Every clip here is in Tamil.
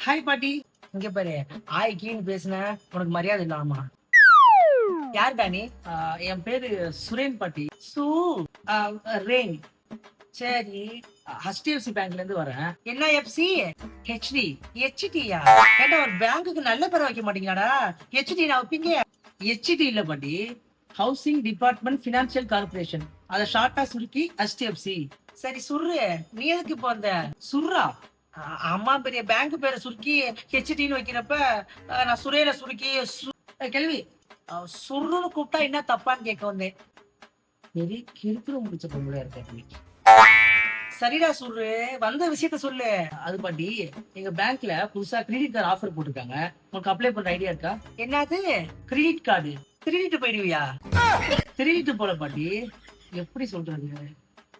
ஹாய் பாட்டி. இங்க பாரு, ஆய் கீன்னு பேசுன உனக்கு மரியாதை இல்லாமா? யார் டானி? என் பேரு சுரேன் பாட்டி. ரெயின். சரி, HDFC பேங்க்ல இருந்து வரேன். என்ன எஃப்சி? ஹெச்டி. ஹெச்டியா? ஏண்டா ஒரு பேங்க்குக்கு நல்ல பேரை வைக்க மாட்டீங்களாடா? ஹெச்டி நான் வைப்பீங்க. ஹெச்டி இல்ல பாட்டி, ஹவுசிங் டிபார்ட்மெண்ட் பினான்சியல் கார்பரேஷன். அத ஷார்ட்டா சுருக்கி HDFC. சரி சுர்ரு, நீ எதுக்கு இப்போ வந்த? சுர்ரா? அம்மா பெரிய பேங்க் பேரை சுருக்கி ஹெச்டின்னு வைக்கிறப்ப நான் சுரேல சுருக்கி கேள்வி சுருன்னு கூப்பிட்டா என்ன தப்பான்னு கேட்க வந்தேன். பெரிய கிறுக்குற முடிச்ச பொம்பளை இருக்க. சரிடா சுரு, வந்த விஷயத்த சொல்லு. அது பாட்டி, எங்க பேங்க்ல புதுசா கிரெடிட் கார்டு ஆஃபர் போட்டிருக்காங்க. உனக்கு அப்ளை பண்ற ஐடியா இருக்கா? என்னது கிரெடிட் கார்டு? திருடிட்டு போயிடுவியா? திருடிட்டு போல பாட்டி, எப்படி சொல்றது?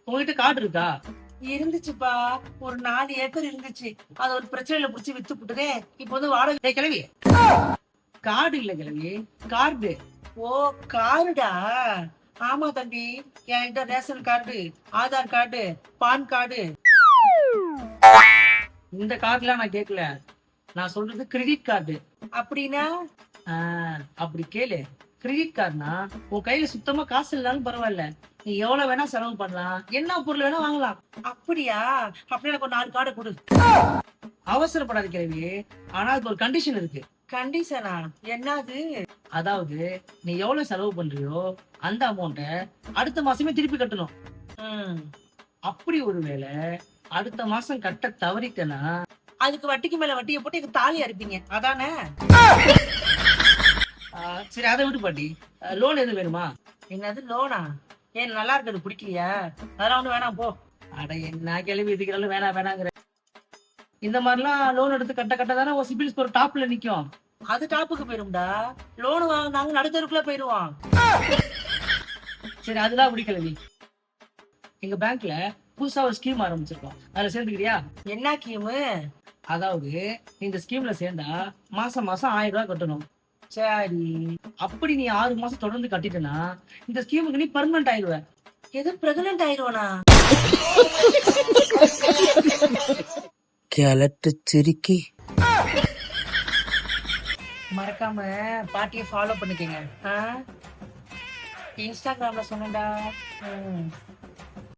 உங்ககிட்ட கார்டு இருக்கா? இருந்துச்சுப்பா, ஒரு 4 ஏக்கர் இருந்துச்சு. அது ஒரு பிரச்சனையில புடிச்சு வித்து புட்டுதே. இப்ப வந்து வாடகை. கிளவி, கார்டு இல்ல கிளவி, கார்டு. ஓ கார்டா? ஆமா தம்பி, என்கிட்ட ration card, Aadhaar card, PAN card. இந்த கார்டுலாம் நான் கேட்கல. நான் சொல்றது கிரெடிட் கார்டு. அப்படின்னா அப்படி கேளு. கிரெடிட் கார்டுனா உன் கையில சுத்தமா காசு இல்லைனாலும் பரவாயில்ல, நீ எவ்வளவு வேணா செலவு பண்ணலாம், என்ன பொருள் வேணா வாங்கலாம். அப்படியா? அப்படி எனக்கு ஒரு 4 கார்டு கொடு. அவசரப்படாத கேள்வி, ஆனா அதுக்கு ஒரு கண்டிஷன் இருக்கு. கண்டிஷனா? என்னது? அதாவது நீ எவ்வளவு செலவு பண்றியோ அந்த அமௌண்ட அடுத்த மாசமே திருப்பி கட்டணும். அப்படி ஒருவேளை அடுத்த மாசம் கட்ட தவறிட்டனா அதுக்கு வட்டிக்கு மேல வட்டியை போட்டு எனக்கு தாலி அறுப்பீங்க, அதானே? சரி அதை விட்டு பாட்டி, லோன் எதுவும் வேணுமா? என்னது லோனா? ஏன் நல்லா இருக்கிறது பிடிக்கலையா? அதெல்லாம் ஒண்ணு வேணாம் போ. அட என்ன கேள்வி இதுக்கிறாலும் வேணாம் வேணாங்கிற. இந்த மாதிரிலாம் லோன் எடுத்து கட்ட கட்ட தானே ஒரு சிபில் ஸ்கோர் டாப்ல நிக்கும். அது டாப்புக்கு போயிரும்டா. லோன் வாங்கினாங்க நடுத்தருக்குள்ள போயிருவான். சரி அதுதான் அப்படி கிளவி. எங்க பேங்க்ல புதுசா ஒரு ஸ்கீம் ஆரம்பிச்சிருக்கோம், அதுல சேர்ந்துக்கிறியா? என்ன ஸ்கீமு? அதாவது இந்த ஸ்கீம்ல சேர்ந்தா மாசம் மாசம் 1000 ரூபாய் கட்டணும். சரி, அப்படி நீ 6 மாசம் தொடர்ந்து கட்டிட்டனா இந்த ஸ்கீமுக்கு நீ பெர்மனன்ட் ஆயிடுவ. எது பிரெக்னன்ட் ஆயிடுவானா? கிளட்டு சிரிக்கி. மறக்காம பாட்டியை ஃபாலோ பண்ணிக்கங்க. இன்ஸ்டாகிராம்ல சொன்னேன்டா.